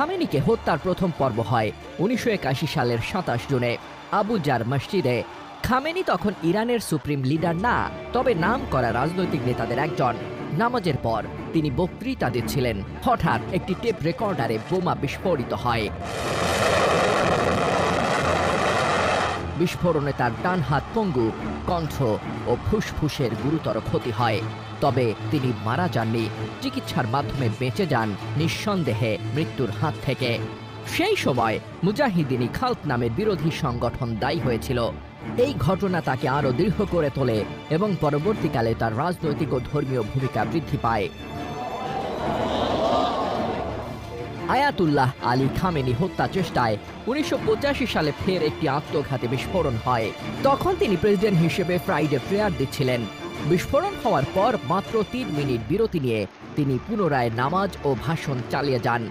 খামেনিকে হত্যার প্রথম পর্ব হয় 1981 সালের 27 জুনে আবু জার মসজিদে। খামেনি তখন ইরানের সুপ্রিম লিডার না, তবে নাম করা রাজনৈতিক নেতাদের একজন। নামাজের পর তিনি বক্তৃতা দিচ্ছিলেন, হঠাৎ একটি টেপ রেকর্ডারে বোমা বিস্ফোরিত হয়। বিস্ফোরণে তার ডান হাত পঙ্গু, কণ্ঠ ও ফুসফুসের গুরুতর ক্ষতি হয়। তবে তিনি মারা যাননি, চিকিৎসার মাধ্যমে বেঁচে যান নিঃসন্দেহে মৃত্যুর হাত থেকে। সেই সময় মুজাহিদিনী খালক নামের বিরোধী সংগঠন দায়ী হয়েছিল। এই ঘটনা তাকে আরও দৃঢ় করে তোলে এবং পরবর্তীকালে তার রাজনৈতিক ও ধর্মীয় ভূমিকা বৃদ্ধি পায়। আয়াতুল্লাহ আলী খামেনি হত্যা চেষ্টায় 1985 সালে ফের একটি আত্মঘাতী বিস্ফোরণ হয়। তখন তিনি প্রেসিডেন্ট হিসেবে ফ্রাইডে প্রেয়ার দিচ্ছিলেন। বিস্ফোরণ হওয়ার পর মাত্র 3 মিনিট বিরতি নিয়ে তিনি পুনরায় নামাজ ও ভাষণ চালিয়ে যান।